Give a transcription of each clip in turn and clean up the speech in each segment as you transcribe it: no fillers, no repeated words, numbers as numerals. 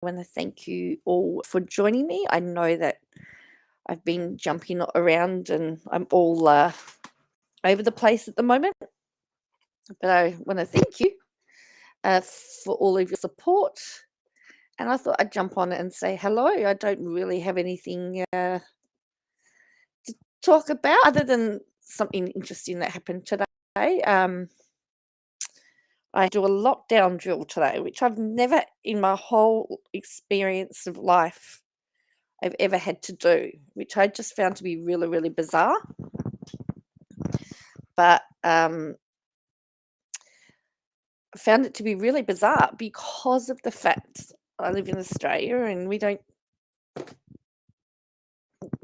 want to thank you all for joining me. I know that I've been jumping around and I'm all over the place at the moment, but I want to thank you for all of your support. And I thought I'd jump on and say hello. I don't really have anything to talk about other than something interesting that happened today. I do a lockdown drill today, which I've never in my whole experience of life I've ever had to do, which I just found to be really, really bizarre. But I found it to be really bizarre because of the fact I live in Australia and we don't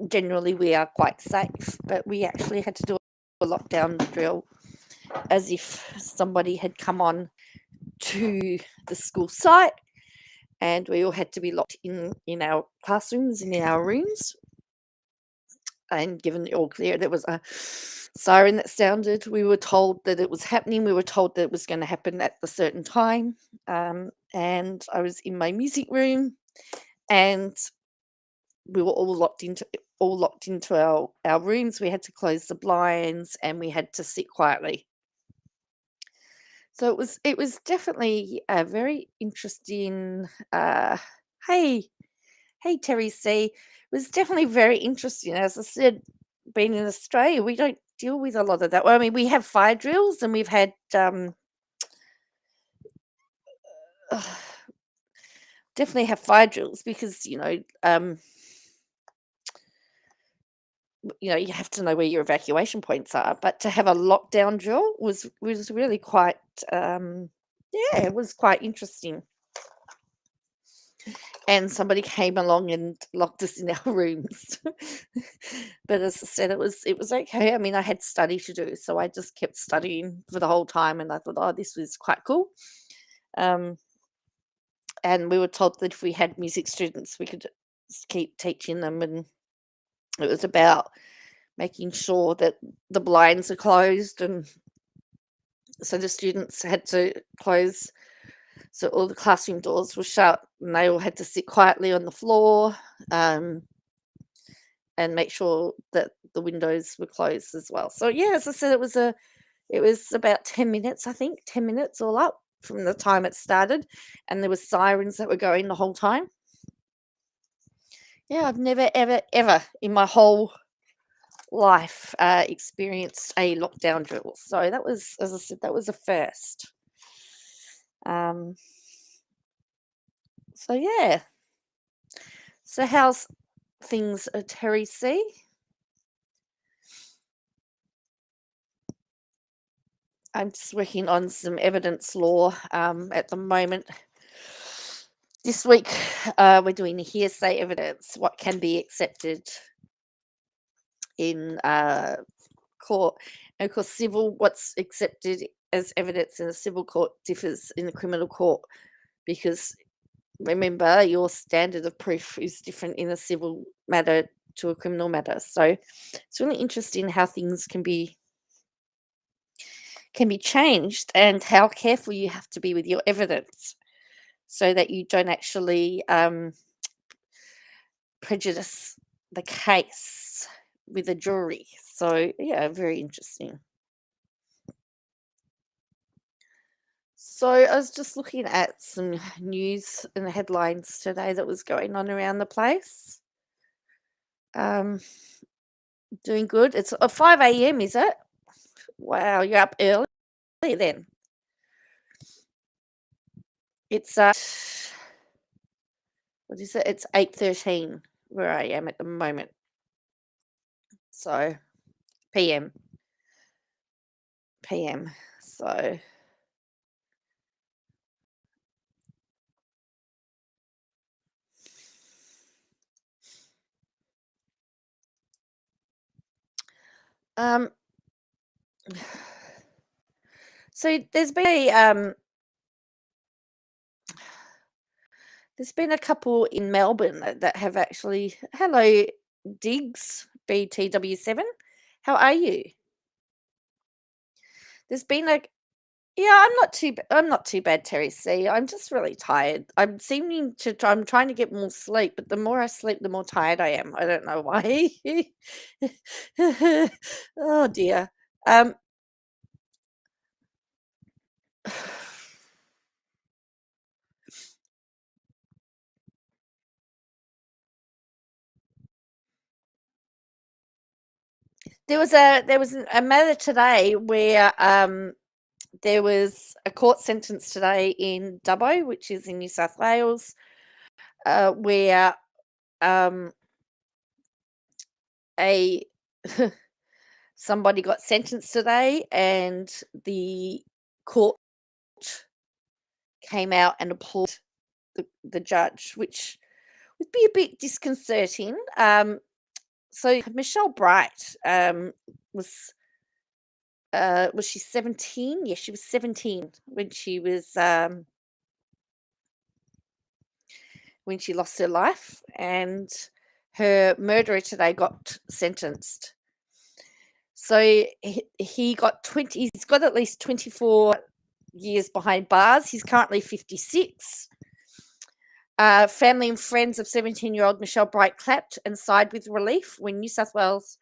generally we are quite safe, but we actually had to do a lockdown drill as if somebody had come on to the school site and we all had to be locked in our classrooms and in our rooms and given the all clear. There was a siren that sounded. We were told that it was happening. We were told that it was going to happen at a certain time. And I was in my music room, and we were all locked into our rooms. We had to close the blinds, and we had to sit quietly. So it was definitely a very interesting. Hey, hey, Terry C. It was definitely very interesting. As I said, being in Australia, we don't deal with a lot of that. Well, I mean, we have fire drills and we've had definitely have fire drills because you have to know where your evacuation points are. But to have a lockdown drill was really quite yeah, it was quite interesting. And somebody came along and locked us in our rooms. But as I said, it was okay. I mean, I had study to do, so I just kept studying for the whole time, and I thought, oh, this was quite cool. Um, and we were told that if we had music students, we could keep teaching them, and it was about making sure that the blinds are closed, and so the students had to close. So all the classroom doors were shut, and they all had to sit quietly on the floor. And make sure that the windows were closed as well. So yeah, as I said, it was about 10 minutes, I think, 10 minutes all up from the time it started, and there was sirens that were going the whole time. Yeah, I've never ever ever in my whole life experienced a lockdown drill. So that was, as I said, that was a first. Um, so yeah. So how's things, Terry C? I'm just working on some evidence law at the moment. This week, we're doing hearsay evidence, what can be accepted in court. And of course, civil, what's accepted as evidence in a civil court differs in a criminal court because remember, your standard of proof is different in a civil matter to a criminal matter. So it's really interesting how things can be changed and how careful you have to be with your evidence so that you don't actually prejudice the case with a jury. So, yeah, very interesting. So, I was just looking at some news and headlines today that was going on around the place. Um, doing good. It's 5 a.m., is it? Wow, you're up early then. It's what is it? It's 8:13 where I am at the moment. So, PM. PM. So, um, so there's been a couple in Melbourne that have actually. Hello, Diggs BTW7. How are you? There's been Yeah, I'm not too bad, Terry C. I'm just really tired. I'm trying to get more sleep, but the more I sleep, the more tired I am. I don't know why. Oh dear. Um there was a matter today where there was a court sentence today in Dubbo, which is in New South Wales, where um a somebody got sentenced today, and the court came out and applauded the judge, which would be a bit disconcerting. So Michelle Bright was she 17? Yes, she was 17 when she lost her life, and her murderer today got sentenced. So he got 20. He's got at least 24 years behind bars. He's currently 56. Family and friends of 17-year-old Michelle Bright clapped and sighed with relief when New South Wales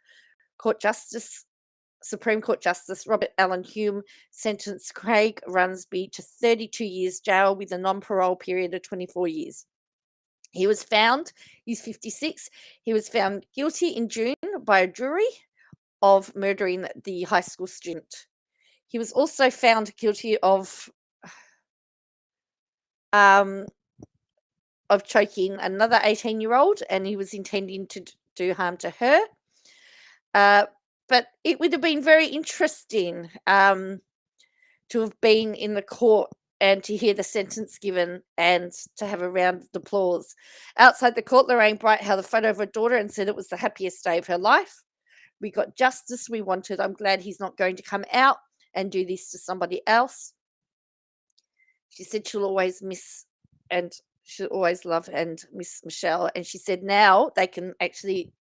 Supreme Court Justice Robert Allen Hume sentenced Craig Runsby to 32 years jail with a non-parole period of 24 years. He's 56, he was found guilty in June by a jury of murdering the high school student. He was also found guilty um, of choking another 18-year-old, and he was intending to do harm to her. But it would have been very interesting to have been in the court and to hear the sentence given and to have a round of applause. Outside the court, Lorraine Bright held a photo of her daughter and said it was the happiest day of her life. We got justice we wanted. I'm glad he's not going to come out and do this to somebody else. She said she'll always love and miss Michelle. And she said now they can actually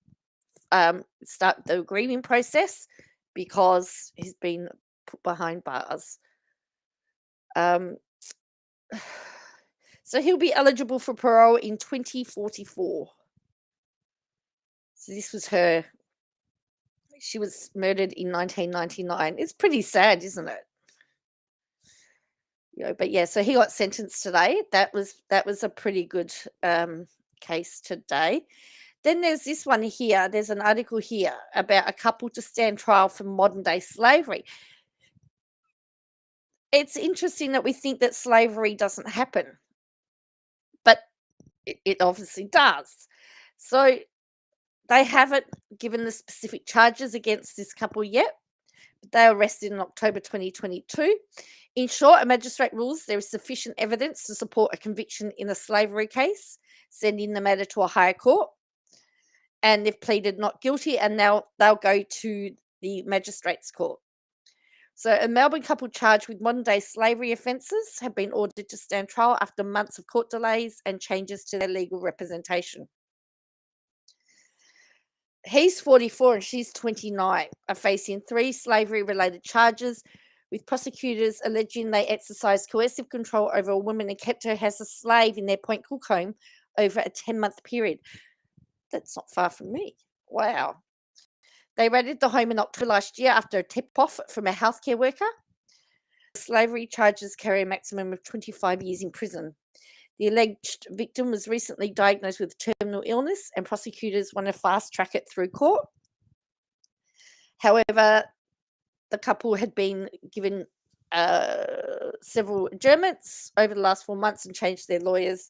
start the grieving process because he's been put behind bars. So he'll be eligible for parole in 2044. So this was her. She was murdered in 1999. It's pretty sad, isn't it? But yeah, so he got sentenced today. That was a pretty good case today. Then there's this one here. There's an article here about a couple to stand trial for modern day slavery. It's interesting that we think that slavery doesn't happen, but it obviously does. So they haven't given the specific charges against this couple yet. But they were arrested in October 2022. In short, a magistrate rules there is sufficient evidence to support a conviction in a slavery case, sending the matter to a higher court. And they've pleaded not guilty, and now they'll go to the magistrate's court. So a Melbourne couple charged with modern day slavery offences have been ordered to stand trial after months of court delays and changes to their legal representation. He's 44 and she's 29, are facing 3 slavery-related charges, with prosecutors alleging they exercised coercive control over a woman and kept her as a slave in their Point Cook home over a 10-month period. That's not far from me. Wow. They raided the home in October last year after a tip-off from a healthcare worker. Slavery charges carry a maximum of 25 years in prison. The alleged victim was recently diagnosed with terminal illness, and prosecutors want to fast-track it through court. However, the couple had been given several adjournments over the last 4 months and changed their lawyers.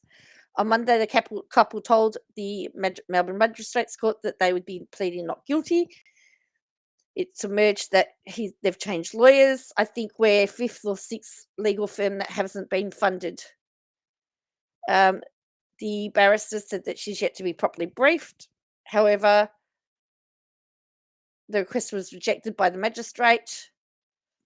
On Monday, the couple told the Melbourne Magistrates Court that they would be pleading not guilty. It's emerged that they've changed lawyers. I think we're 5th or 6th legal firm that hasn't been funded. The barrister said that she's yet to be properly briefed. However, the request was rejected by the magistrate.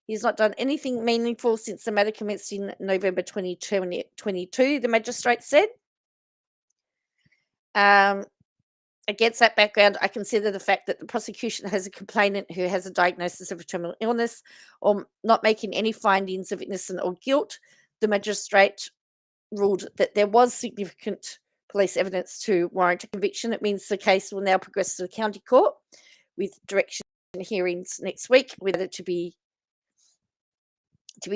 He's not done anything meaningful since the matter commenced in November 2022, the magistrate said. Against that background, I consider the fact that the prosecution has a complainant who has a diagnosis of a terminal illness or not making any findings of innocence or guilt. The magistrate ruled that there was significant police evidence to warrant a conviction. It means the case will now progress to the county court with direction hearings next week, with it to be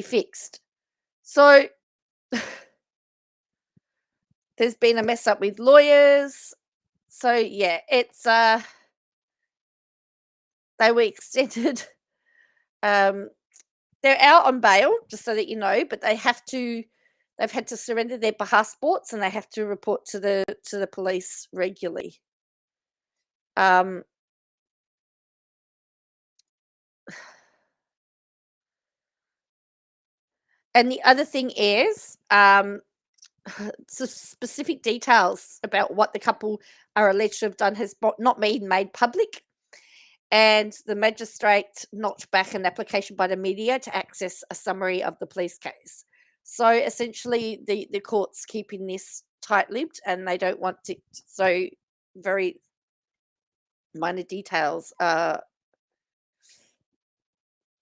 fixed. So there's been a mess up with lawyers. So yeah, it's they were extended. They're out on bail, just so that you know, but they've had to surrender their passports and they have to report to the police regularly. And the other thing is, so specific details about what the couple are alleged to have done has not been made public, and the magistrate knocked back an application by the media to access a summary of the police case. So essentially, the court's keeping this tight-lipped, and they don't want to. So very minor details are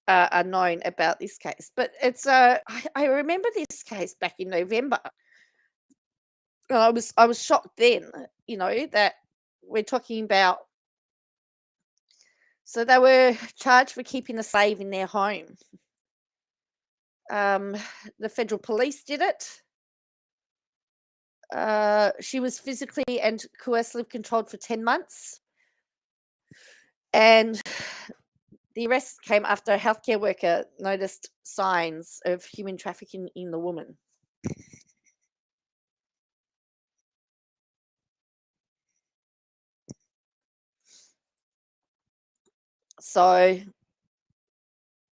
known about this case. But it's I remember this case back in November. And I was shocked then, that we're talking about. So they were charged for keeping a slave in their home. The federal police did it. She was physically and coercively controlled for 10 months. And the arrest came after a healthcare worker noticed signs of human trafficking in the woman. So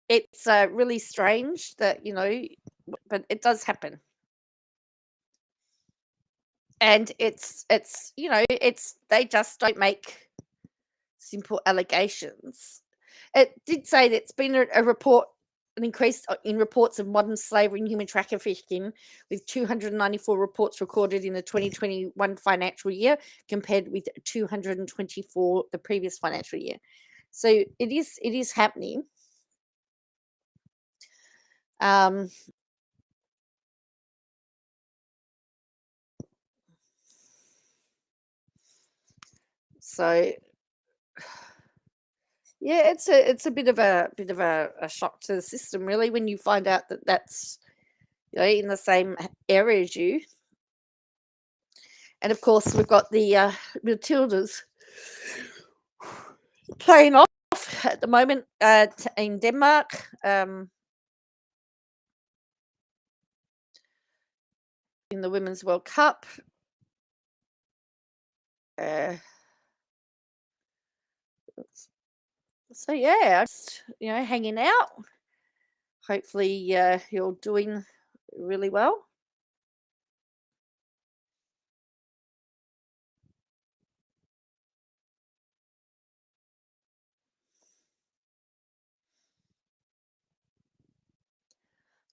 it's really strange that, but it does happen. And it's they just don't make simple allegations. It did say that it's been an increase in reports of modern slavery and human trafficking, with 294 reports recorded in the 2021 financial year compared with 224 the previous financial year. So it is happening. So yeah, it's a bit of a shock to the system, really, when you find out that that's in the same area as you. And of course, we've got the Matildas playing off at the moment in Denmark. In the Women's World Cup. So yeah, just hanging out. Hopefully, you're doing really well.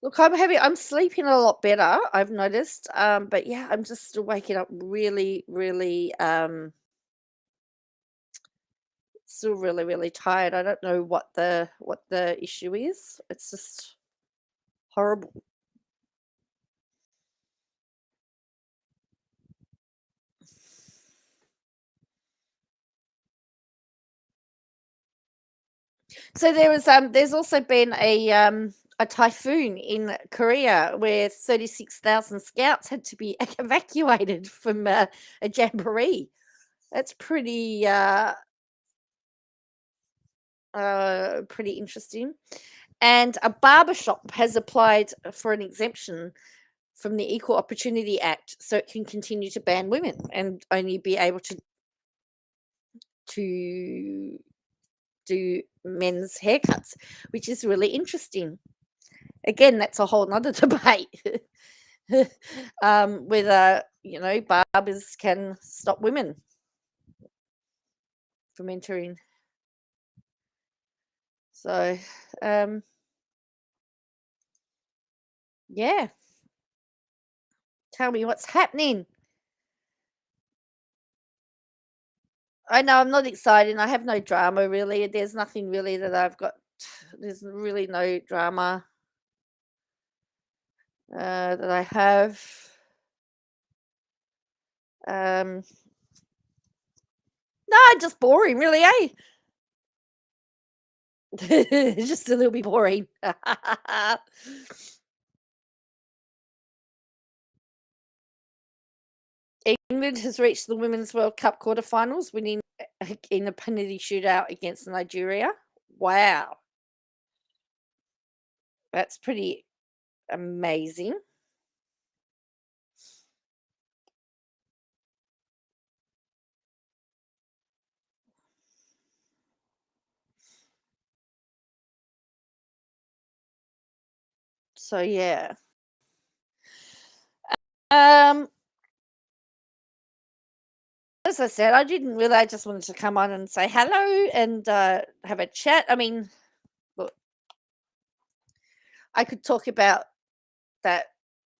Look, I'm sleeping a lot better, I've noticed. But yeah, I'm just still waking up really, really, still really, really tired. I don't know what the issue is. It's just horrible. So there's also been a typhoon in Korea where 36,000 scouts had to be evacuated from a jamboree. That's pretty interesting. And a barber shop has applied for an exemption from the Equal Opportunity Act so it can continue to ban women and only be able to do men's haircuts, which is really interesting. Again, that's a whole nother debate. Whether barbers can stop women from entering. So yeah, tell me what's happening. I know I'm not excited. I have no drama really. There's nothing really that I've got. There's really no drama that I have. No, just boring, really, eh? Just a little bit boring. England has reached the Women's World Cup quarterfinals, winning in a penalty shootout against Nigeria. Wow, that's pretty amazing. So yeah. Um, as I said, I didn't really. I just wanted to come on and say hello and have a chat. I mean, look, I could talk about that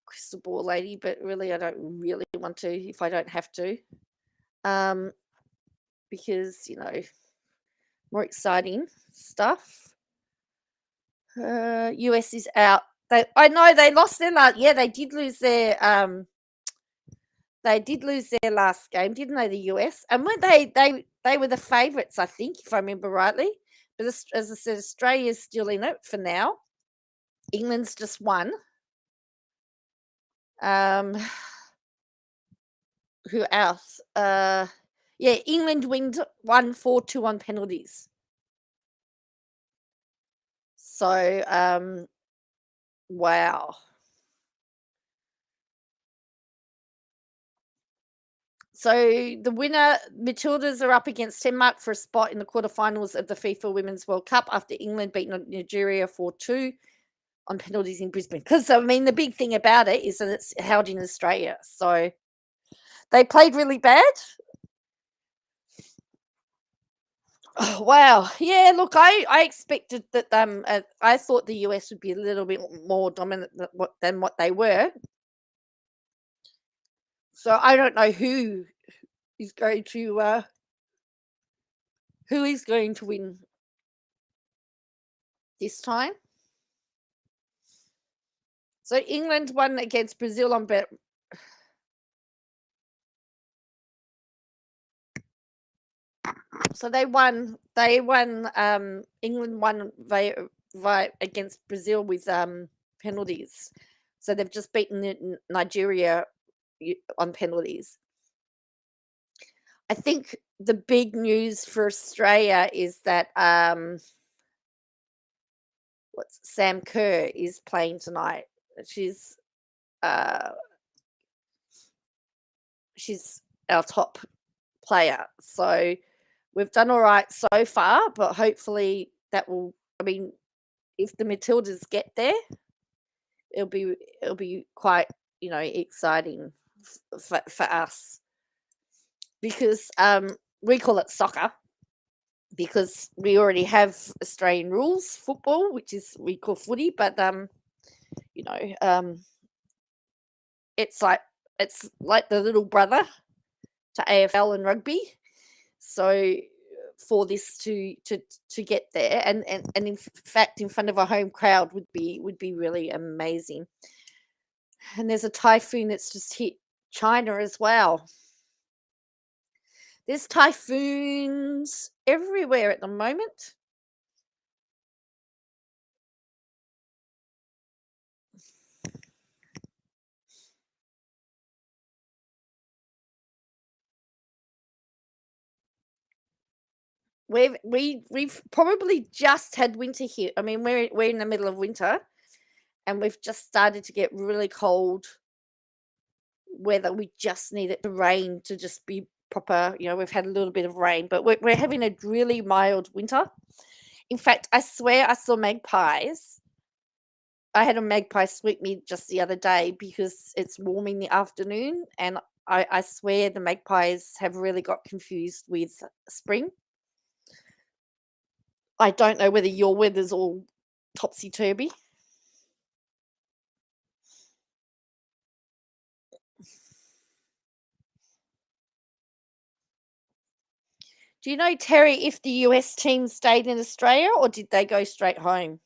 crystal ball lady, but really, I don't really want to if I don't have to. Um, because more exciting stuff. US is out. I know they lost their last. Yeah, they did lose their last game, didn't they? The US, and weren't they were the favourites, I think, if I remember rightly. But as I said, Australia's still in it for now. England's just won. Um, who else? Yeah, England won 4-2 on penalties. So, wow. So the winner, Matildas, are up against Denmark for a spot in the quarterfinals of the FIFA Women's World Cup after England beaten Nigeria 4-2 on penalties in Brisbane. Because, I mean, the big thing about it is that it's held in Australia. So they played really bad. Oh, wow. Yeah, look, I expected that I thought the US would be a little bit more dominant than what they were. So I don't know is going to who is going to win this time. So England won against Brazil on so they won. England won against Brazil with penalties. So they've just beaten Nigeria on penalties. I think the big news for Australia is that Sam Kerr is playing tonight. She's uh, she's our top player. So we've done all right so far, but hopefully that will. I mean, if the Matildas get there, it'll be quite exciting for us because we call it soccer because we already have Australian rules football, which is we call footy, but you know it's like the little brother to AFL and rugby. So for this to get there and in fact in front of a home crowd would be really amazing. And there's a typhoon that's just hit China as well. There's typhoons everywhere at the moment. We've probably just had winter here. I mean, we're in the middle of winter, and we've just started to get really cold weather. We just need it to rain to just be proper. We've had a little bit of rain, but we're having a really mild winter. In fact, I swear I saw magpies. I had a magpie sweep me just the other day because it's warm in the afternoon, and I swear the magpies have really got confused with spring. I don't know whether your weather's all topsy-turvy. Do you know, Terry, if the US team stayed in Australia or did they go straight home?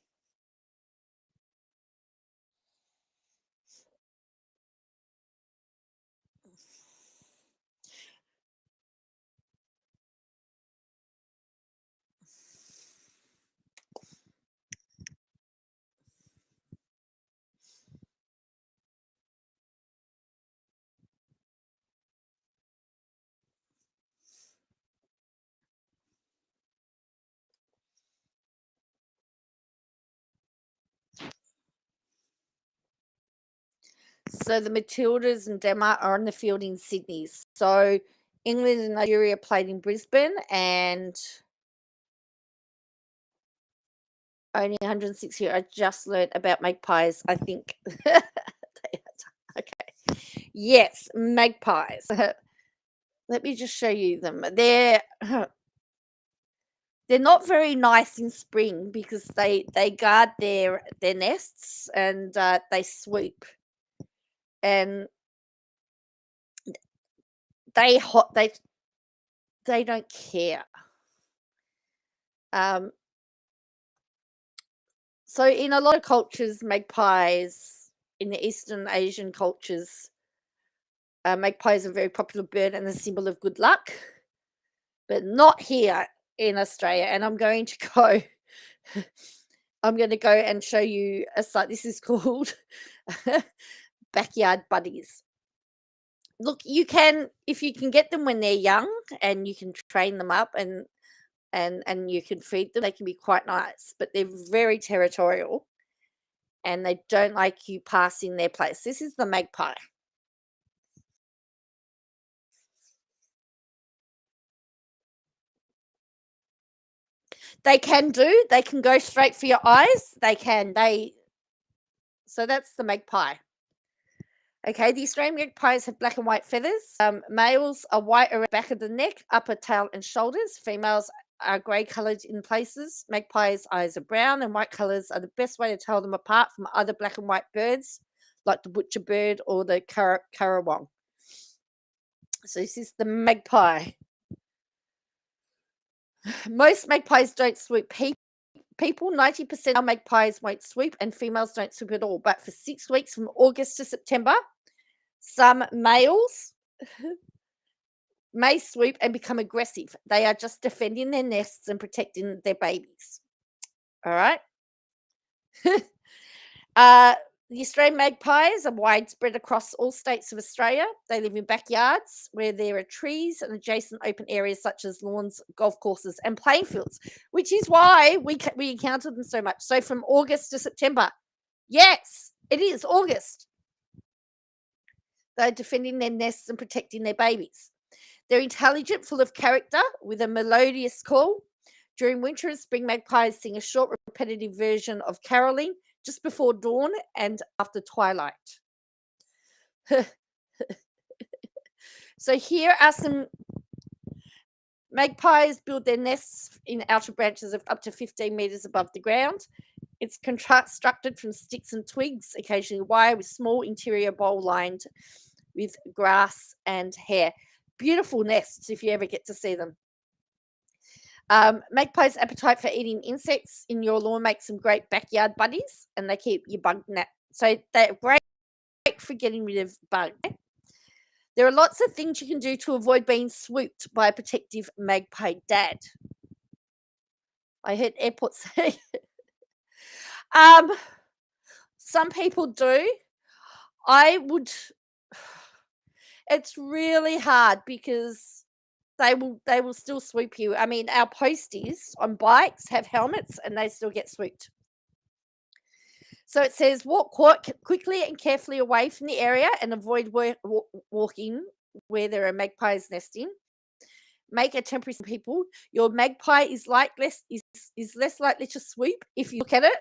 So the Matildas and Denmark are on the field in Sydney. So England and Nigeria played in Brisbane, and only 160. I just learned about magpies, I think. Okay. Yes, magpies. Let me just show you them. They're not very nice in spring because they guard their nests, and they swoop, and they don't care. So in a lot of cultures, magpies, in the Eastern Asian cultures, magpies are a very popular bird and a symbol of good luck, but not here in Australia. And I'm going to go. I'm going to go and show you a site. This is called Backyard Buddies. Look, you can, if you can get them when they're young, and you can train them up, and you can feed them, they can be quite nice, but they're very territorial, and they don't like you passing their place. This is the magpie. They can go straight for your eyes. So that's the magpie. Okay, the Australian magpies have black and white feathers. Males are white around the back of the neck, upper tail, and shoulders. Females are grey coloured in places. Magpies' eyes are brown, and white colours are the best way to tell them apart from other black and white birds, like the butcher bird or the currawong. So this is the magpie. Most magpies don't swoop people. 90% of magpies won't swoop, and females don't swoop at all. But for 6 weeks, from August to September, some males may swoop and become aggressive. They are just defending their nests and protecting their babies. All right. The Australian magpies are widespread across all states of Australia. They live in backyards where there are trees and adjacent open areas such as lawns, golf courses, and playing fields, which is why we encounter them so much. So from August to September, yes, it is August. They're defending their nests and protecting their babies. They're intelligent, full of character, with a melodious call. During winter and spring, magpies sing a short, repetitive version of caroling just before dawn and after twilight. So here are some magpies build their nests in outer branches of up to 15 meters above the ground. It's constructed from sticks and twigs, occasionally wire, with small interior bowl lined with grass and hair. Beautiful nests if you ever get to see them. Magpies' appetite for eating insects in your lawn makes them great backyard buddies, and they keep your bug net. So they're great for getting rid of bugs. There are lots of things you can do to avoid being swooped by a protective magpie dad. I heard airport say. Some people do. I would. It's really hard because they will still swoop you. I mean, our posties on bikes have helmets and they still get swooped. So it says walk quickly and carefully away from the area and avoid walking where there are magpies nesting. Make a temporary people. Your magpie is less likely to swoop if you look at it.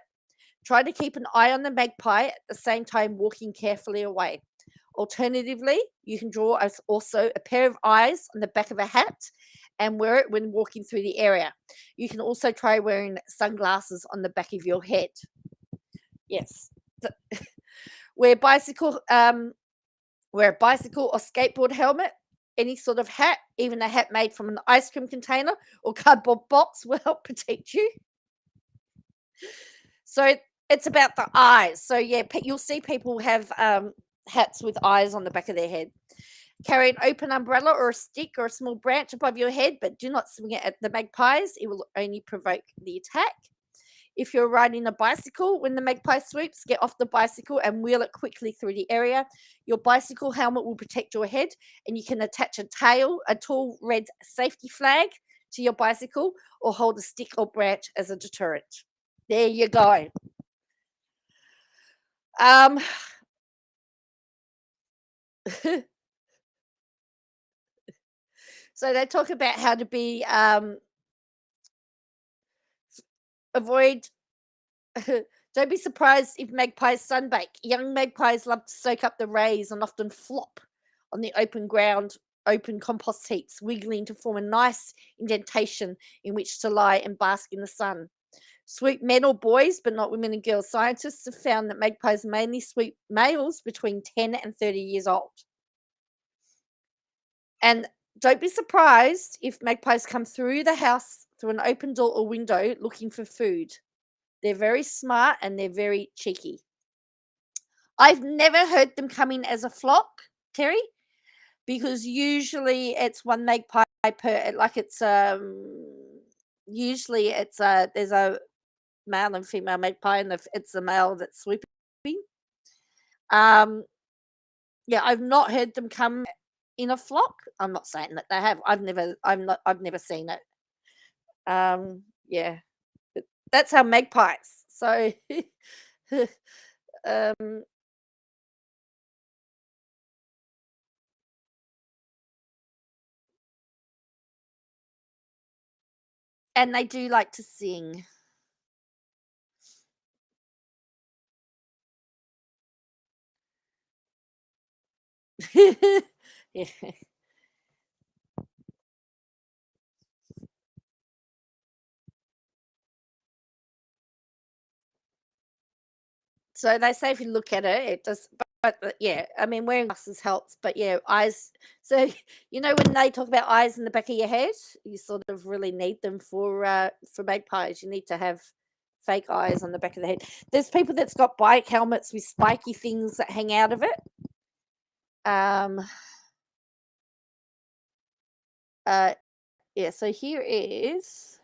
Try to keep an eye on the magpie at the same time walking carefully away. Alternatively, you can draw also a pair of eyes on the back of a hat and wear it when walking through the area. You can also try wearing sunglasses on the back of your head. Yes. Wear a bicycle or skateboard helmet any sort of hat, even a hat made from an ice cream container or cardboard box, will help protect you. So it's about the eyes. So yeah, you'll see people have hats with eyes on the back of their head. Carry an open umbrella or a stick or a small branch above your head, but do not swing it at the magpies. It will only provoke the attack. If you're riding a bicycle, when the magpie swoops, get off the bicycle and wheel it quickly through the area. Your bicycle helmet will protect your head, and you can attach a tall red safety flag to your bicycle, or hold a stick or branch as a deterrent. There you go. So they talk about how to be avoid. Don't be surprised if magpies sunbake. Young magpies love to soak up the rays and often flop on the open compost heaps, wiggling to form a nice indentation in which to lie and bask in the sun. Swoop men or boys, but not women and girls. Scientists have found that magpies mainly swoop males between 10 and 30 years old. And don't be surprised if magpies come through the house through an open door or window looking for food. They're very smart and they're very cheeky. I've never heard them come in as a flock, Terry, because usually it's one magpie per, like it's usually it's there's a male and female magpie, and it's the male that's swooping. Yeah, I've not heard them come in a flock. I'm not saying that they have. I've never seen it. Yeah, but that's how magpies. So, and they do like to sing. Yeah. So they say if you look at it, it does. But yeah, I mean, wearing glasses helps. But yeah, eyes. So you know when they talk about eyes in the back of your head, you sort of really need them for magpies. You need to have fake eyes on the back of the head. There's people that's got bike helmets with spiky things that hang out of it. Yeah. So here is.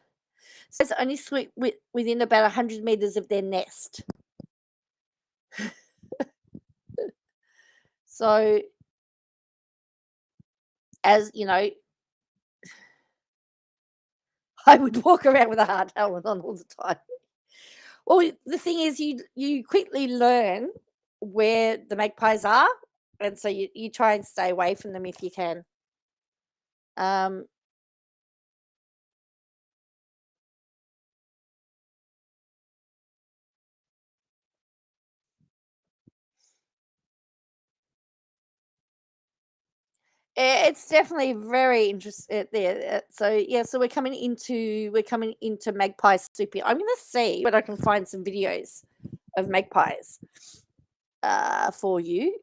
So it's only swoop within about 100 meters of their nest. So, as you know, I would walk around with a hard helmet on all the time. Well, the thing is, you quickly learn where the magpies are, and so you try and stay away from them if you can. It's definitely very interesting there. So yeah, so we're coming into magpie swooping. I'm gonna see but I can find some videos of magpies for you.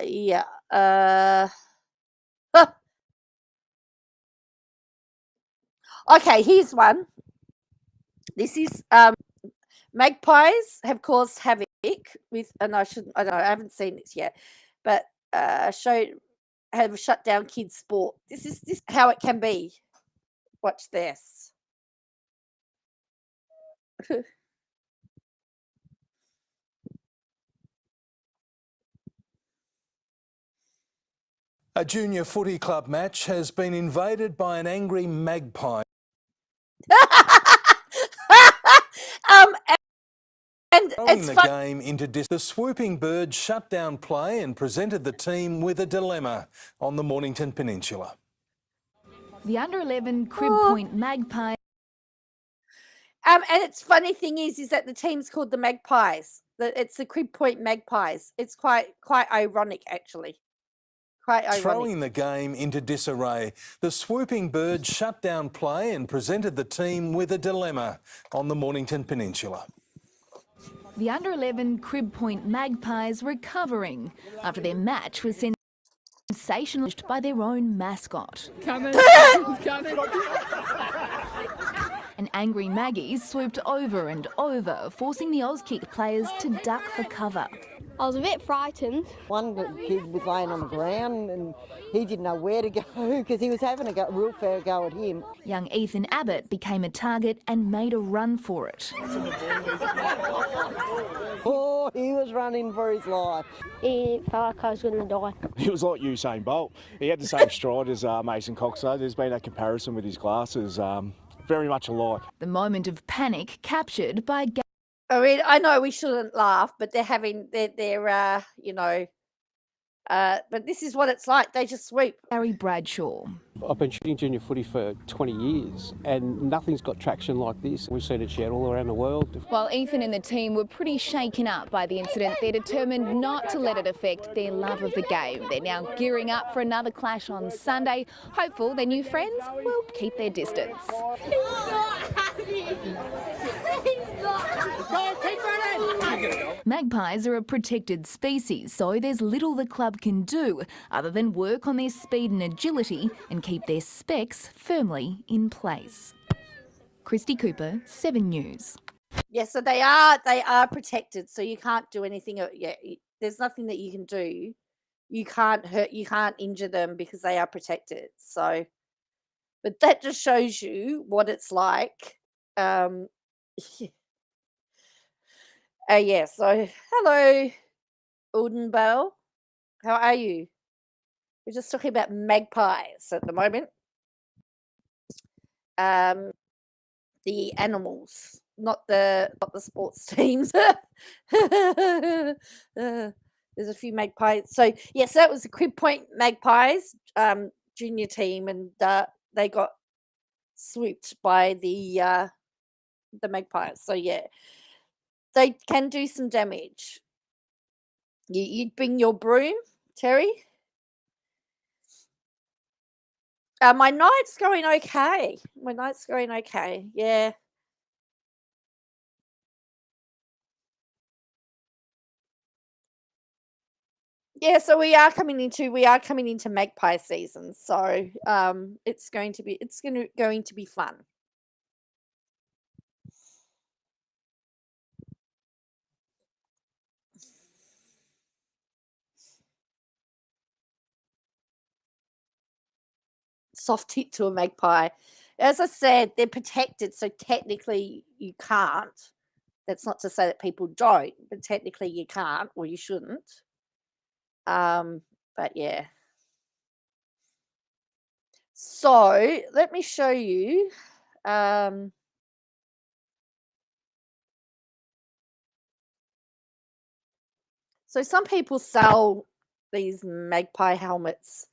Yeah. Okay, here's one. This is magpies have caused havoc with, and I don't know, I haven't seen this yet, but have shut down kids' sport. This is how it can be. Watch this. A junior footy club match has been invaded by an angry magpie. And it's the game into the swooping bird shut down play and presented the team with a dilemma on the Mornington Peninsula. The under-11 Crib Point Magpie. And it's funny thing is that the team's called the Magpies. It's the Crib Point Magpies. It's quite ironic, actually. Quite ironic. Throwing the game into disarray, the swooping bird shut down play and presented the team with a dilemma on the Mornington Peninsula. The under-11 Crib Point Magpies recovering after their match was sent sensationalized by their own mascot. Coming. Coming. And angry Maggies swooped over and over, forcing the Auskick players to duck for cover. I was a bit frightened. One kid was laying on the ground and he didn't know where to go because he was having a real fair go at him. Young Ethan Abbott became a target and made a run for it. Oh, he was running for his life. It felt like I was going to die. He was like Usain Bolt. He had the same stride as Mason Cox, though. There's been a comparison with his glasses, very much alike. The moment of panic captured by I mean, I know we shouldn't laugh, but they're having you know, but this is what it's like. They just sweep. Gary Bradshaw. I've been shooting junior footy for 20 years and nothing's got traction like this. We've seen it shared all around the world. While Ethan and the team were pretty shaken up by the incident, they're determined not to let it affect their love of the game. They're now gearing up for another clash on Sunday, hopeful their new friends will keep their distance. He's not happy. He's not. Go, keep running. Magpies are a protected species, so there's little the club can do other than work on their speed and agility and keep their specs firmly in place. Christy Cooper, 7 News. Yeah, so they are protected, so you can't do anything. Yeah, there's nothing that you can do. You can't hurt, you can't injure them because they are protected. So, but that just shows you what it's like. Yeah. So, hello, Uden Bell. How are you? We're just talking about magpies at the moment. The animals, not the sports teams. There's a few magpies. So yes, that was the Crib Point Magpies junior team, and they got swooped by the magpies. So yeah, they can do some damage. You'd bring your broom, Terry. My night's going okay. My night's going okay. Yeah. Yeah, so we are coming into magpie season. So it's going to be fun. Soft hit to a magpie. As I said, they're protected, so technically you can't. That's not to say that people don't, but technically you can't or you shouldn't. But yeah. So let me show you. So some people sell these magpie helmets.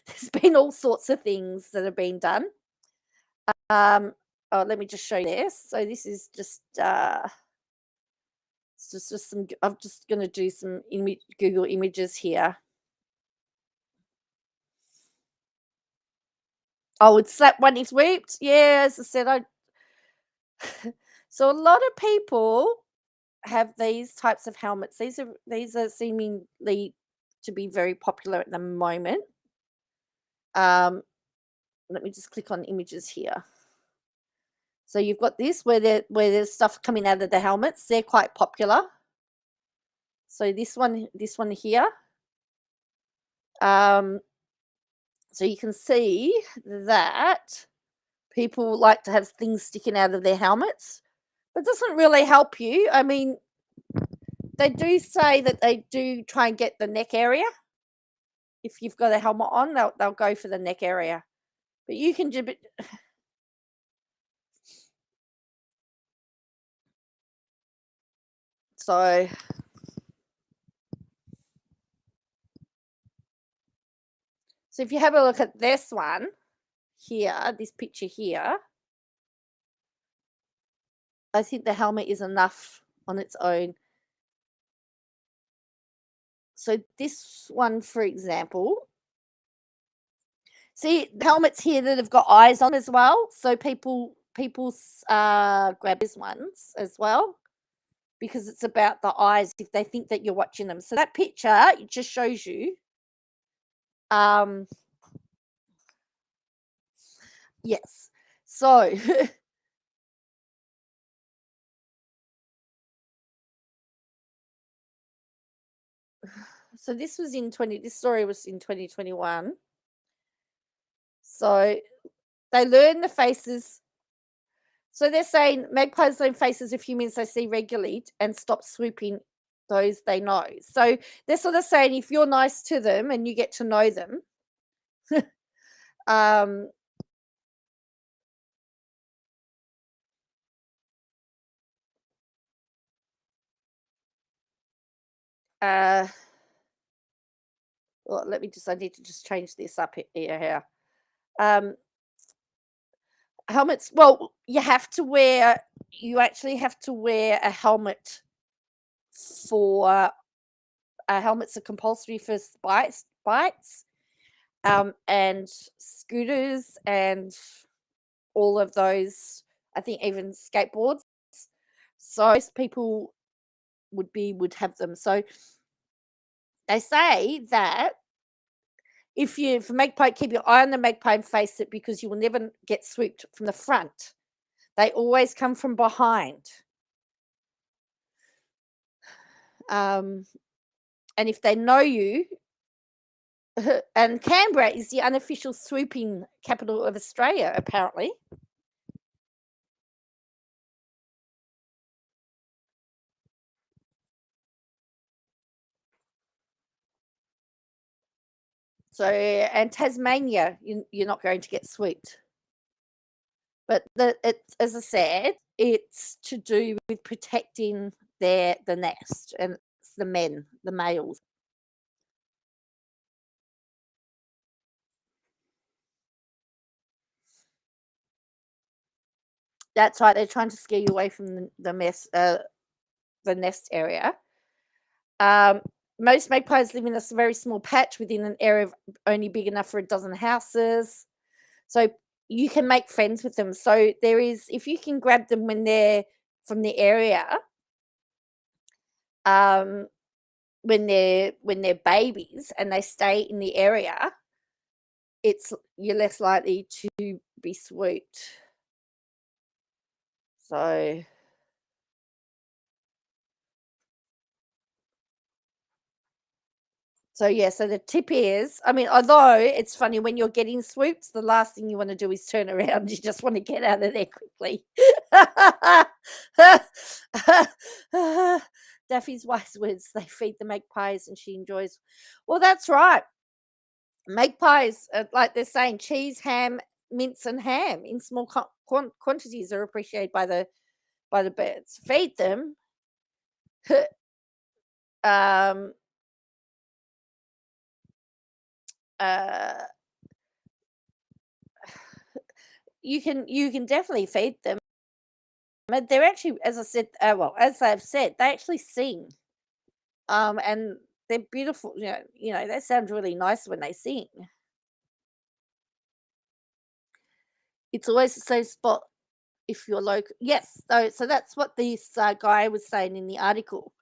There's been all sorts of things that have been done. Oh, let me just show you this. So this is just it's just some. I'm just going to do some Google images here. Oh, it's that one is swooped. Yeah, as I said, so a lot of people have these types of helmets. These are seemingly to be very popular at the moment. Let me just click on images here. So you've got this where there's stuff coming out of the helmets. They're quite popular. So this one here. So you can see that people like to have things sticking out of their helmets, but it doesn't really help you. I mean, they do say that they do try and get the neck area. If you've got a helmet on, they'll go for the neck area. But you can do it. So if you have a look at this one here, this picture here, I think the helmet is enough on its own. So this one, for example, see the helmets here that have got eyes on as well. So people grab these ones as well. because it's about the eyes if they think that you're watching them. So that picture, it just shows you. Yes. So so this story was in 2021. So they learn the faces. So they're saying magpies learn faces of humans they see regularly and stop swooping those they know. So they're sort of saying if you're nice to them and you get to know them, well, I need to just change this up here. Helmets. Well, you actually have to wear a helmet for helmets are compulsory for bikes, and scooters and all of those. I think even skateboards. So most people would have them. So they say that if a magpie, keep your eye on the magpie and face it because you will never get swooped from the front. They always come from behind. And if they know you, and Canberra is the unofficial swooping capital of Australia, apparently. So, and Tasmania, you're not going to get swooped. But as I said, it's to do with protecting the nest, and it's the males. That's right. They're trying to scare you away from the nest area. Most magpies live in a very small patch within an area only big enough for a dozen houses. So you can make friends with them. So if you can grab them when they're from the area, when they're babies and they stay in the area, you're less likely to be swooped. So yeah, so the tip is, I mean, although it's funny when you're getting swooped, the last thing you want to do is turn around. You just want to get out of there quickly. Daffy's wise words, they feed the magpies and she enjoys. Well, that's right. Magpies, like they're saying, cheese, ham, mince and ham in small quantities are appreciated by the birds. Feed them. You can definitely feed them. But they're actually, as I said, as I've said, they actually sing, and they're beautiful. You know, they sound really nice when they sing. It's always the same spot if you're local. Yes, so that's what this guy was saying in the article,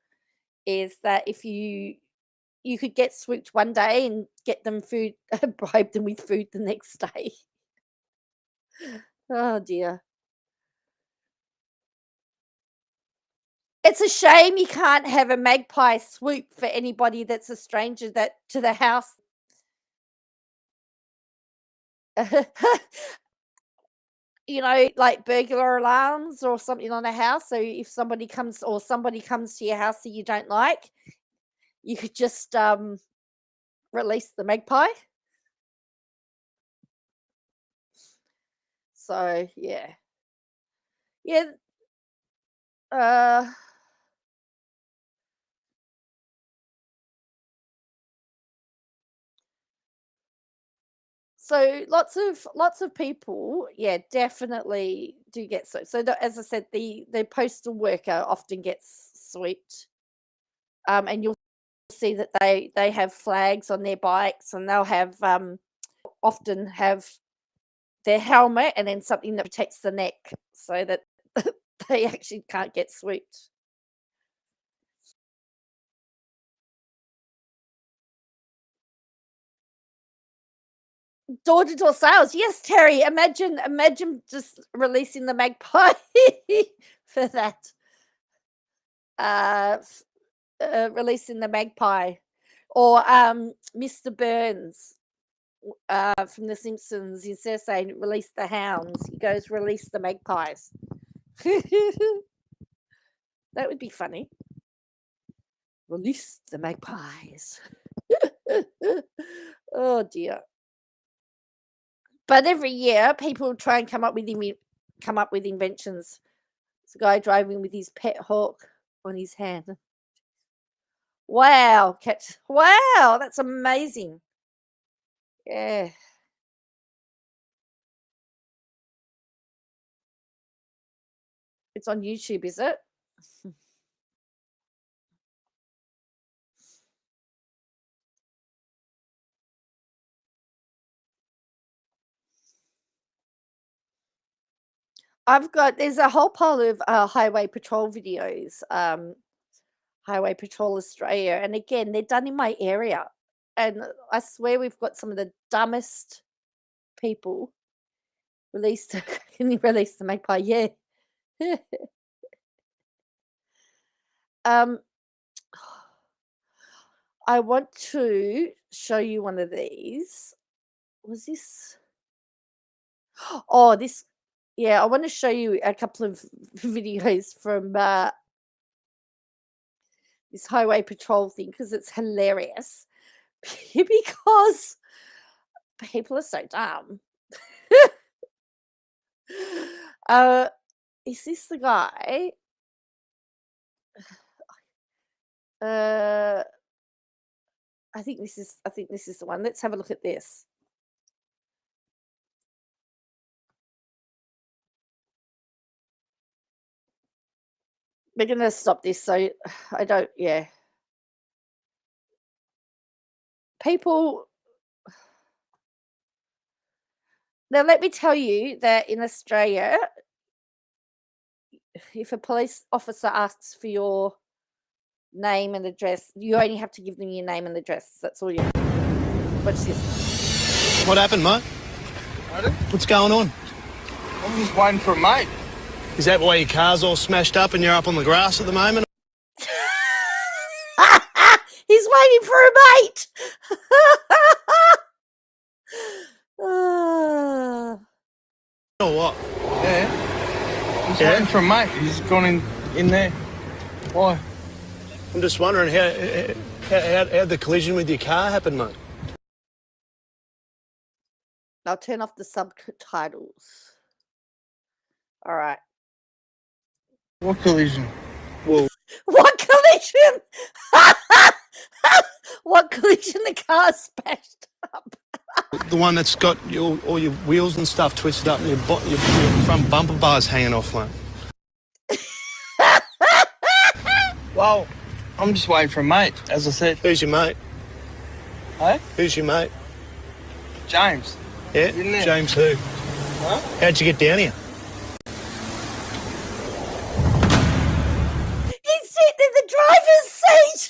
is that if you could get swooped one day and get them food, bribe them with food the next day. Oh dear. It's a shame you can't have a magpie swoop for anybody that's a stranger to the house. You know, like burglar alarms or something on a house. So if somebody comes to your house that you don't like, you could just release the magpie. So yeah. So lots of people, yeah, definitely do get so. So as I said, the postal worker often gets swooped, and you'll see that they have flags on their bikes, and they'll have often have their helmet and then something that protects the neck so that they actually can't get swooped. Door-to-door sales. Yes, Terry. Imagine just releasing the magpie for that. Releasing the magpie, or Mr. Burns from The Simpsons. Instead of saying release the hounds, he goes release the magpies. That would be funny. Release the magpies. Oh dear. But every year, people try and come up with inventions. It's a guy driving with his pet hawk on his hand. Wow, wow, that's amazing. Yeah. It's on YouTube, is it? There's a whole pile of highway patrol videos, Highway Patrol Australia, and again, they're done in my area, and I swear we've got some of the dumbest people. Can you release the magpie? Yeah. I want to show you one of these. Was this? Oh, this. Yeah, I want to show you a couple of videos from this highway patrol thing because it's hilarious. Because people are so dumb. Is this the guy? I think this is the one. Let's have a look at this. We're going to stop this so I don't, yeah. People, now let me tell you that in Australia, if a police officer asks for your name and address, you only have to give them your name and address. That's all you have to do. Watch this. What happened, mate? What's going on? I'm just waiting for a mate. Is that why your car's all smashed up and you're up on the grass at the moment? He's waiting for a mate. Or what? Yeah. I'm just waiting for a mate. He's gone in there. Why? I'm just wondering how the collision with your car happened, mate. I'll turn off the subtitles. All right. What collision? Well, what collision? What collision? The car smashed up. The one that's got all your wheels and stuff twisted up and your front bumper bars hanging off, mate. Well, I'm just waiting for a mate, as I said. Who's your mate? Hey? Who's your mate? James. Yeah? James who? Huh? How'd you get down here? He's sitting in the driver's seat.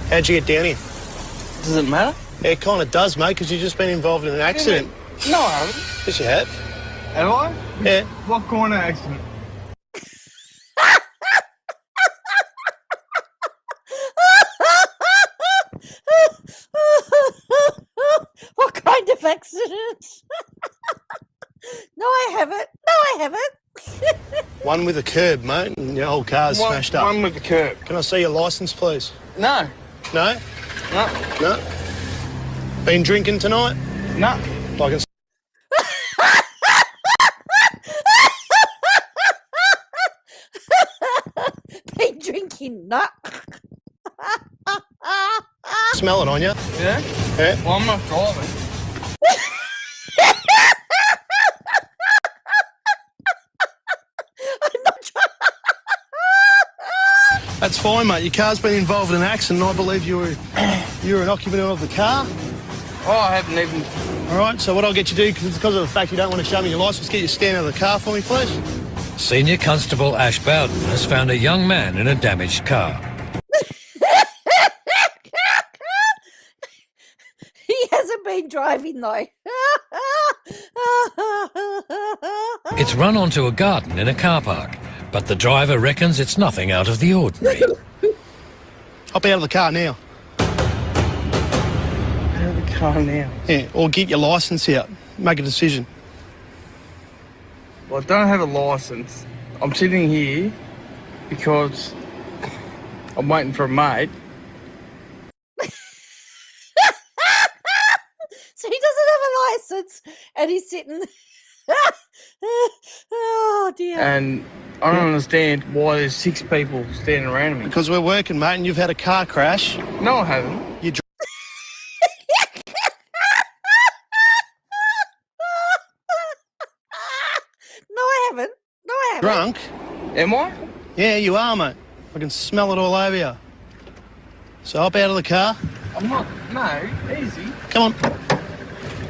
How'd you get down here? Does it matter? Yeah, it kind of does, mate, because you've just been involved in an accident. No, I haven't. Yes, you have. Have I? Yeah. What kind of accident? What kind of accident? No, I haven't. No, I haven't. One with a curb, mate, and your whole car's smashed up. One with the curb. Can I see your licence, please? No. No? No. No? Been drinking tonight? No. I can... Been drinking, no. Smell it on you. Yeah? Yeah? Well, I'm not driving. That's fine, mate. Your car's been involved in an accident. I believe you're an occupant of the car. Oh, I haven't even... All right, so what I'll get you to do, because of the fact you don't want to show me your licence, get you to stand out of the car for me, please. Senior Constable Ash Bowden has found a young man in a damaged car. hasn't been driving though. It's run onto a garden in a car park, but the driver reckons it's nothing out of the ordinary. Hop out of the car now. Out of the car now. Yeah, or get your licence out. Make a decision. Well, I don't have a licence. I'm sitting here because I'm waiting for a mate. So he doesn't have a license, and he's sitting. Oh dear. And I don't understand why there's 6 people standing around me. Because we're working, mate, and you've had a car crash. No, I haven't. You No, I haven't. No, I haven't. drunk? Am I? Yeah, you are, mate. I can smell it all over you. So hop out of the car. I'm not. No, easy. Come on.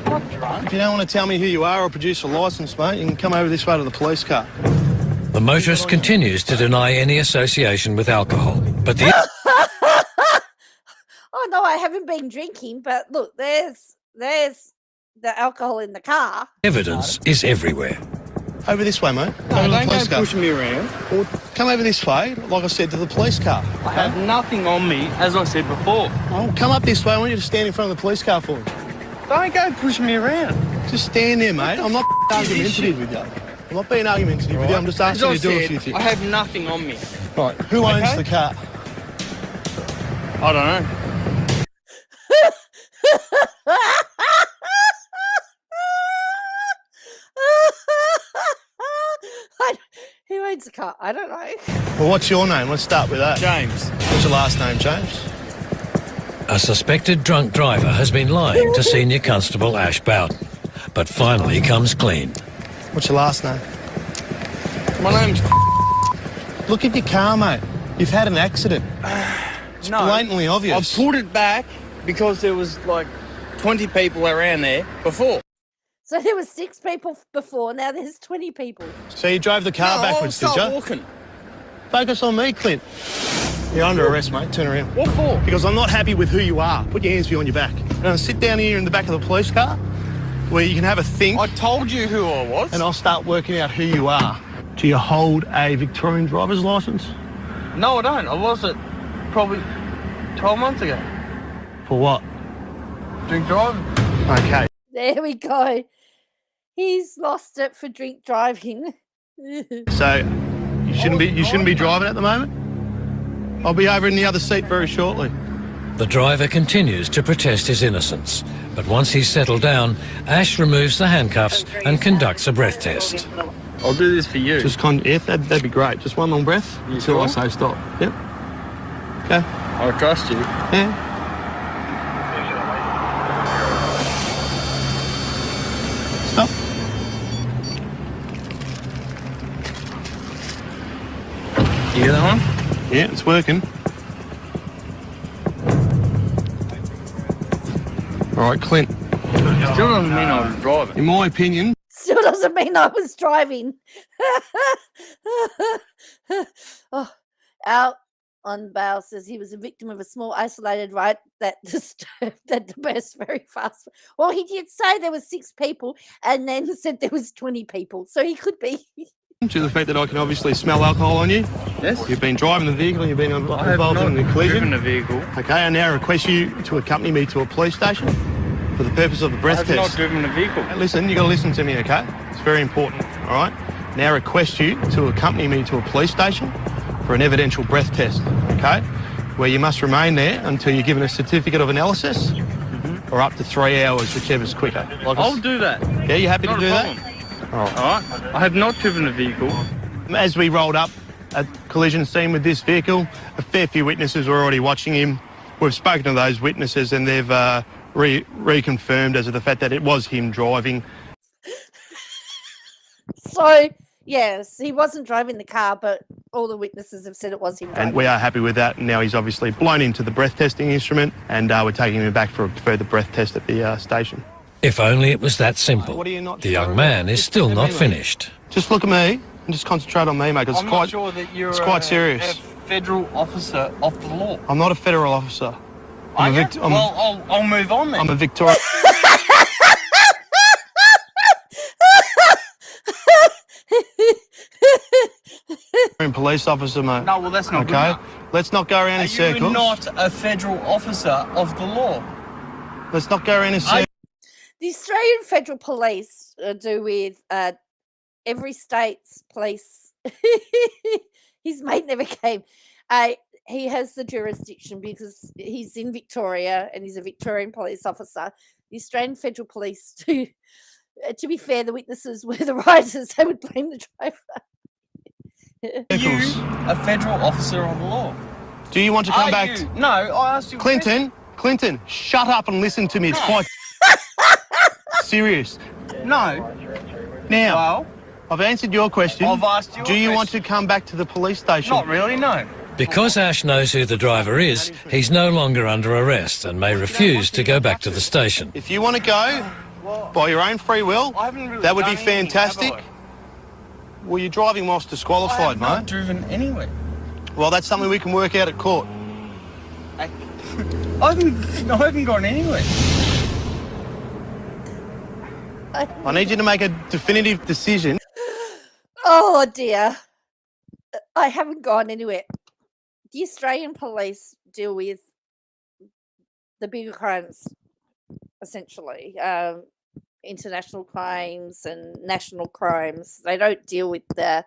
I'm not drunk. If you don't want to tell me who you are or produce a licence, mate, you can come over this way to the police car. The motorist continues to deny any association with alcohol, but the Oh no, I haven't been drinking. But look, there's the alcohol in the car. evidence is everywhere. Over this way, mate. No, Come to the don't police go car. pushing me around. Or come over this way, like I said, to the police car. I have nothing on me, as I said before. Oh, come up this way. I want you to stand in front of the police car for me. Don't go pushing me around. Just stand there, mate. I'm not argumentative with you. I'm not being argumentative with you. I'm just As asking I you to do a said, few things. I have nothing on me. Right. Who owns Okay. the car? I don't know. Who owns the car? I don't know. Well, what's your name? Let's start with that. James. What's your last name, James? A suspected drunk driver has been lying to Senior Constable Ash Bowden, but finally comes clean. What's your last name? My name's... Look at your car, mate. You've had an accident. It's No. blatantly obvious. I pulled it back because there was like 20 people around there before. So there was 6 people before. Now there's 20 people. So you drove the car backwards, I'll did start you? walking. Focus on me, Clint. You're under arrest, mate. Turn around. What for? Because I'm not happy with who you are. Put your hands behind your back. Now sit down here in the back of the police car where you can have a think. I told you who I was. And I'll start working out who you are. Do you hold a Victorian driver's licence? No, I don't. I lost it probably 12 months ago. For what? Drink driving. Okay. There we go. He's lost it for drink driving. So you shouldn't be driving at the moment? I'll be over in the other seat very shortly. The driver continues to protest his innocence, but once he's settled down, Ash removes the handcuffs and conducts a breath test. I'll do this for you. Just yeah, that'd be great. Just one long breath until I say stop. Yep. Okay. I trust you. Yeah. Stop. You hear that one? Yeah, it's working. All right, Clint. Still doesn't mean I was driving. In my opinion, Still doesn't mean I was driving. Oh, out on bail says he was a victim of a small isolated riot that disturbed that burst very fast. Well, he did say there was 6 people and then said there was 20 people. So he could be. due to the fact that I can obviously smell alcohol on you. Yes. You've been driving the vehicle, you've been I have involved not in the collision. driven a vehicle. Okay, I now request you to accompany me to a police station for the purpose of the breath I have not test. driven a vehicle. Hey, listen, you got to listen to me, okay? It's very important, all right? Now request you to accompany me to a police station for an evidential breath test, okay? Where you must remain there until you're given a certificate of analysis or up to 3 hours, whichever's quicker. Like I'll do that. Yeah, you happy Not to do a that? problem. All right. All right. I have not driven a vehicle. As we rolled up at collision scene with this vehicle, a fair few witnesses were already watching him. We've spoken to those witnesses and they've reconfirmed as to the fact that it was him driving. So, yes, he wasn't driving the car, but all the witnesses have said it was him driving. And we are happy with that. Now he's obviously blown into the breath testing instrument and we're taking him back for a further breath test at the station. If only it was that simple. The young man is still not finished. Just look at me and just concentrate on me, mate, because I'm not sure that you're it's quite serious. a federal officer of the law. I'm not a federal officer. Are you? Well, I'll move on then. I'm a Victorian. Victorian police officer, mate. No, well, that's not good okay. enough. Let's not go around in circles. You're not a federal officer of the law. Let's not go around in circles. The Australian Federal Police do with every state's police. His mate never came. He has the jurisdiction because he's in Victoria and he's a Victorian police officer. The Australian Federal Police, to be fair, the witnesses were the riders. They would blame the driver. You, a federal officer of the law. Do you want to come back? No, I asked you. Clinton, shut up and listen to me. It's quite serious. No. Now, Well, I've answered your question. I've asked you. Do you want to come back to the police station? Not really, no. Because Ash knows who the driver is, he's no longer under arrest and may refuse to go back to the station. If you want to go by your own free will, that would be fantastic. Well, you're driving whilst disqualified, I have not mate. driven anywhere. Well, that's something we can work out at court. I haven't gone anywhere. I need you to make a definitive decision. Oh dear. I haven't gone anywhere. The Australian police deal with the bigger crimes, essentially. International crimes and national crimes. They don't deal with the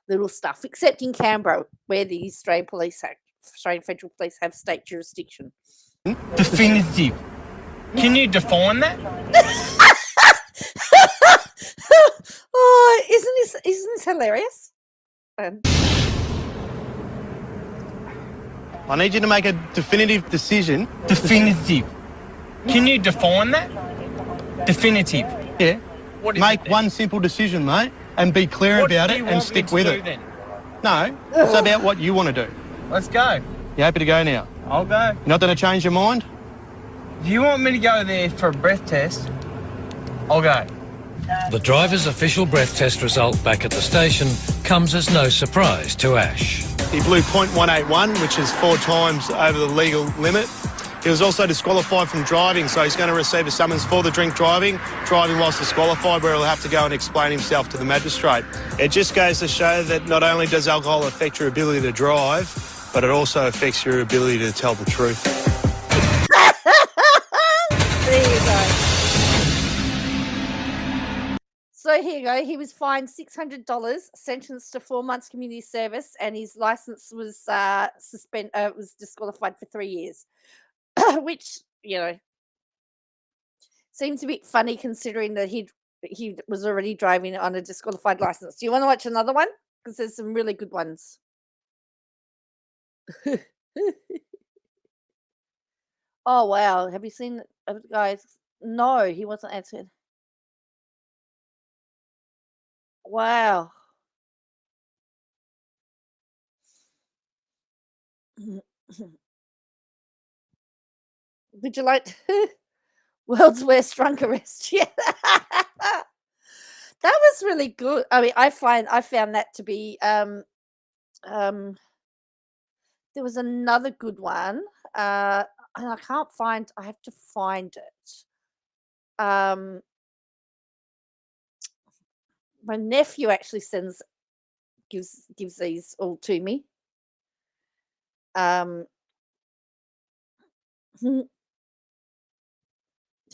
little stuff, except in Canberra, where the Australian Federal Police have state jurisdiction. Definitive. Can you define that? Oh, isn't this hilarious? I need you to make a definitive decision. Definitive. Can you define that? Definitive. Yeah. What is Make one simple decision, mate, and be clear about it and stick with it. Then? No, it's about what you want to do. Let's go. You happy to go now? I'll go. You're not going to change your mind? If you want me to go there for a breath test, I'll go. The driver's official breath test result back at the station comes as no surprise to Ash. He blew .181, which is 4 times over the legal limit. He was also disqualified from driving, so he's going to receive a summons for the drink driving whilst disqualified, where he'll have to go and explain himself to the magistrate. It just goes to show that not only does alcohol affect your ability to drive, but it also affects your ability to tell the truth. There you go. So here you go. He was fined $600, sentenced to 4 months community service, and his license was was disqualified for 3 years. Which, you know, seems a bit funny considering that he was already driving on a disqualified license. Do you want to watch another one? Because there's some really good ones. Oh, wow. Have you seen guys? No, he wasn't answered. Wow. Would you like world's worst drunk arrest? Yeah. That was really good. I mean, I found that to be there was another good one. And I have to find it. My nephew actually gives these all to me.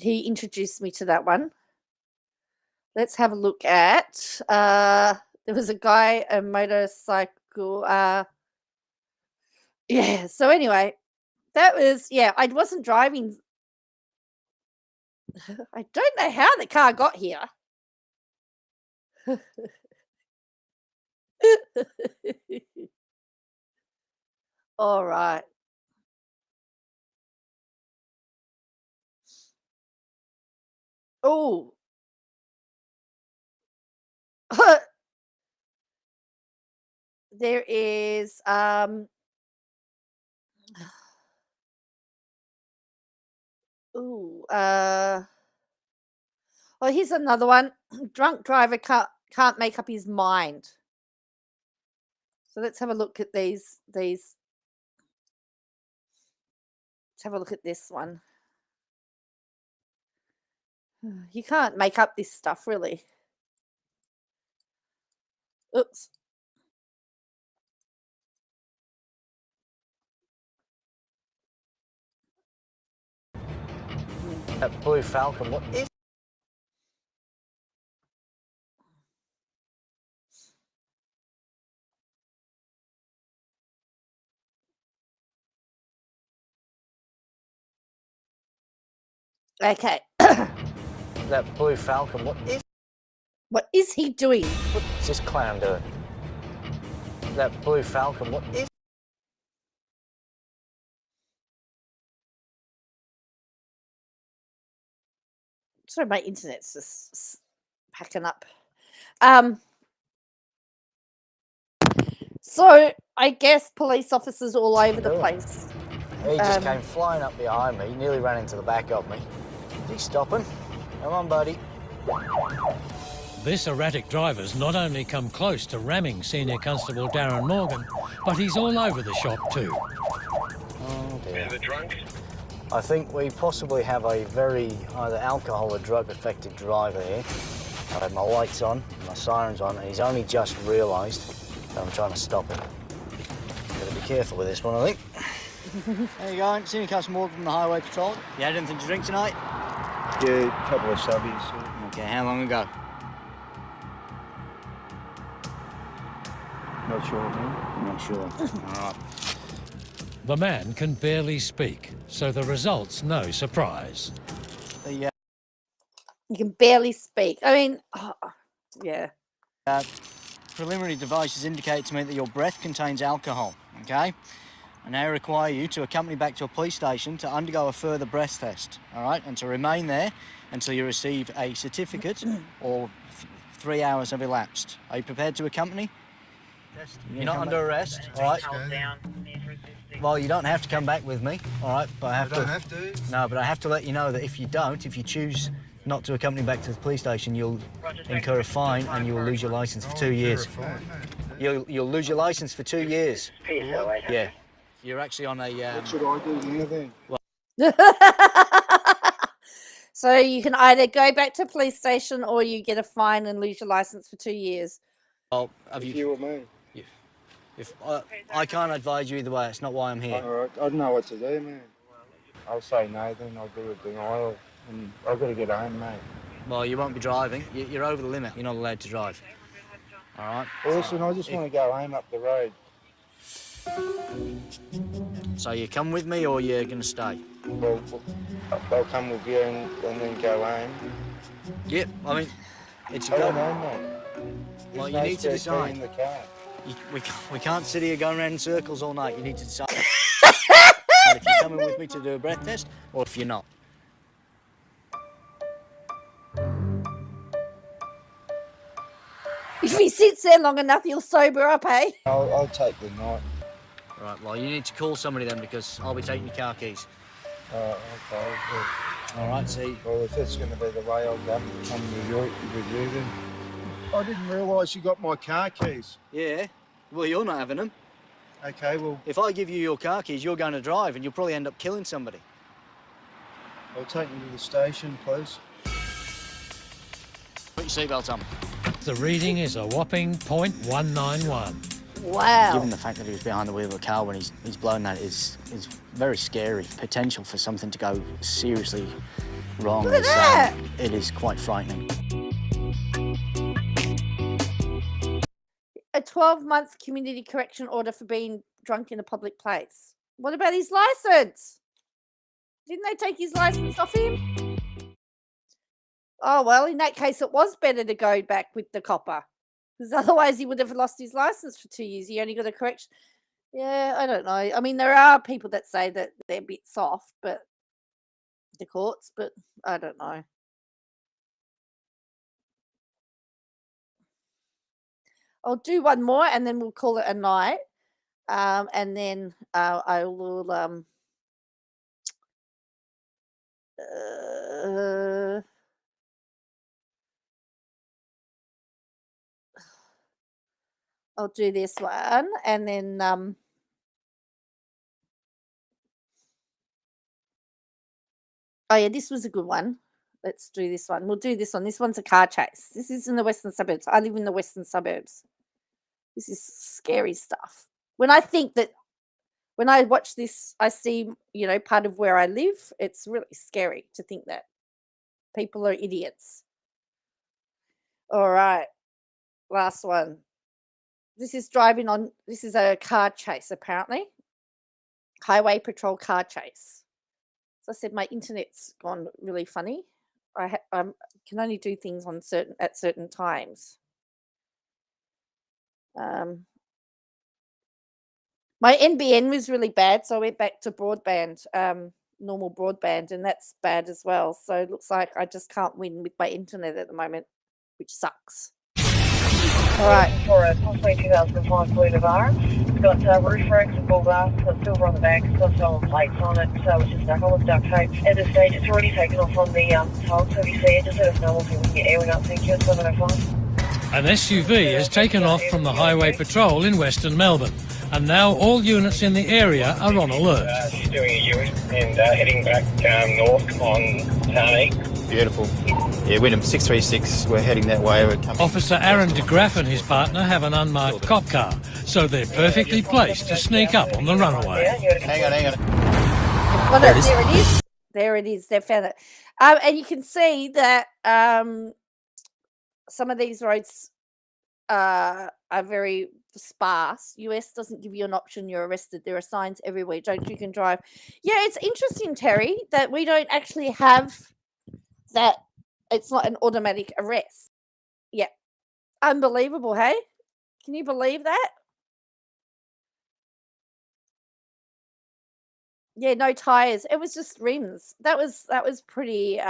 He introduced me to that one. Let's have a look at there was a guy, a motorcycle. Yeah, so anyway, that was, yeah, I wasn't driving. I don't know how the car got here. All right. Oh. There is oh, here's another one. Drunk driver can't make up his mind. So let's have a look at these. Let's have a look at this one. You can't make up this stuff, really. Oops. That blue Falcon, what is... Okay. That blue Falcon, What is he doing? What's this clown doing? That blue Falcon, what is... Sorry, my internet's just packing up. So I guess police officers all over the place. He just came flying up behind me, nearly ran into the back of me. Is he stopping? Come on, buddy. This erratic driver's not only come close to ramming Senior Constable Darren Morgan, but he's all over the shop too. Oh dear. I think we possibly have a very either alcohol or drug affected driver here. I had my lights on, my sirens on, and he's only just realised that I'm trying to stop him. Gotta be careful with this one, I think. There you go, Senior Constable Morgan from the Highway Patrol. You had anything to drink tonight? Yeah, a couple of subbies. Okay, how long ago? Not sure, man. Not sure. All right. The man can barely speak, so the result's no surprise. You can barely speak. I mean, yeah. Preliminary devices indicate to me that your breath contains alcohol, okay? And they require you to accompany back to a police station to undergo a further breath test, all right? And to remain there until you receive a certificate or 3 hours have elapsed. Are you prepared to accompany? You're not under arrest, all right? Well, you don't have to come back with me, all right? But I don't have to. No, but I have to let you know that if you choose not to accompany back to the police station, you'll incur a fine and you will lose your licence for 2 years. You'll lose your licence for 2 years. Yeah. You're actually on a... What should I do now then? So you can either go back to a police station or you get a fine and lose your licence for 2 years. Well, have you or me? If I can't advise you either way. It's not why I'm here. All right. I don't know what to do, man. I'll say no, then I'll do a denial, and I've got to get home, mate. Well, you won't be driving. You're over the limit. You're not allowed to drive. All right? Well, listen, I just want to go home up the road. So you come with me or you're going to stay? Well, I'll come with you and then go home. Yep, I mean, it's a I go. don't know, mate. Well, you need to decide. In the car. We can't sit here going around in circles all night. You need to decide if you're coming with me to do a breath test or if you're not. If he sits there long enough, he'll sober up, eh? I'll take the night. Right, well, you need to call somebody then because I'll be taking your car keys. Okay. All right, see. Well, if that's going to be the way I'll come with you then. I didn't realise you got my car keys. Yeah, well, you're not having them. Okay, well... If I give you your car keys, you're going to drive and you'll probably end up killing somebody. I'll take you to the station, please. Put your seatbelt on. The reading is a whopping .191. Wow. Given the fact that he was behind the wheel of a car when he's blown that is very scary. Potential for something to go seriously wrong. Look at that! It is quite frightening. A 12-month community correction order for being drunk in a public place. What about his license? Didn't they take his license off him? Oh, well, in that case, it was better to go back with the copper. Because otherwise he would have lost his license for 2 years. He only got a correction. Yeah, I don't know. I mean, there are people that say that they're a bit soft, but the courts, but I don't know. I'll do one more and then we'll call it a night. And then I will I'll do this one and then oh yeah, this was a good one. Let's do this one. We'll do this one. This one's a car chase. This is in the western suburbs. I live in the western suburbs. This is scary stuff. When I think that when I watch this, I see, part of where I live. It's really scary to think that people are idiots. All right, last one. This is a car chase, apparently. Highway patrol car chase. As I said, my internet's gone really funny. I can only do things at certain times. My NBN was really bad, so I went back to broadband, normal broadband, and that's bad as well. So it looks like I just can't win with my internet at the moment, which sucks. All right. For a Postal 2005 Toyota Bar. It's got roof racks and bull bars. It's got silver on the back. It's got stolen plates on it. So it's just stuck on with duct tape. At this stage, it's already taken off on the tug. So if you see it, just let us know if we can get airwing up. Thank you. It's 705. An SUV has taken off from the Highway Patrol in Western Melbourne, and now all units in the area are on alert. She's doing a U and heading back north on Tarney. Beautiful. Yeah, Wyndham 636, we're heading that way. Officer Aaron de Graaf and his partner have an unmarked cop car, so they're perfectly placed to sneak up on the runaway. Hang on. Well, there it is. There it is. They found it. And you can see that some of these roads are very sparse. US doesn't give you an option. You're arrested. There are signs everywhere. Don't you can drive. Yeah, it's interesting, Terry, that we don't actually have that. It's not an automatic arrest. Yeah. Unbelievable, hey? Can you believe that? Yeah, no tires. It was just rims. That was pretty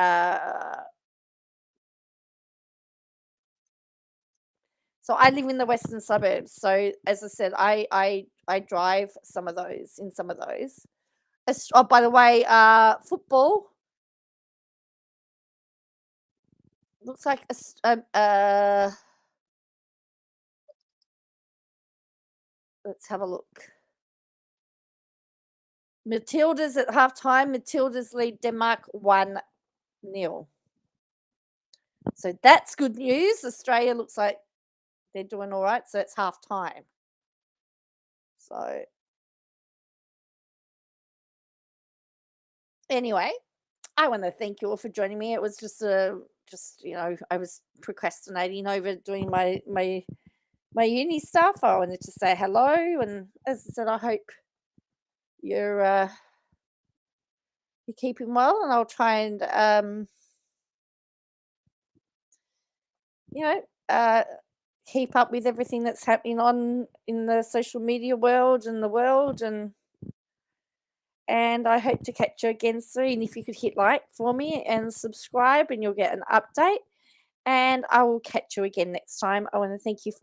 So I live in the western suburbs. So as I said, I drive some of those. Oh, by the way, football looks like let's have a look. Matildas at halftime. Matildas lead Denmark 1-0. So that's good news. Australia looks like they're doing all right. So it's halftime. So anyway, I want to thank you all for joining me. It was just I was procrastinating over doing my uni stuff. I wanted to say hello, and as I said, I hope you're keeping well, and I'll try and keep up with everything that's happening in the social media world and the world, and I hope to catch you again soon. If you could hit like for me and subscribe, and you'll get an update, and I will catch you again next time. I want to thank you for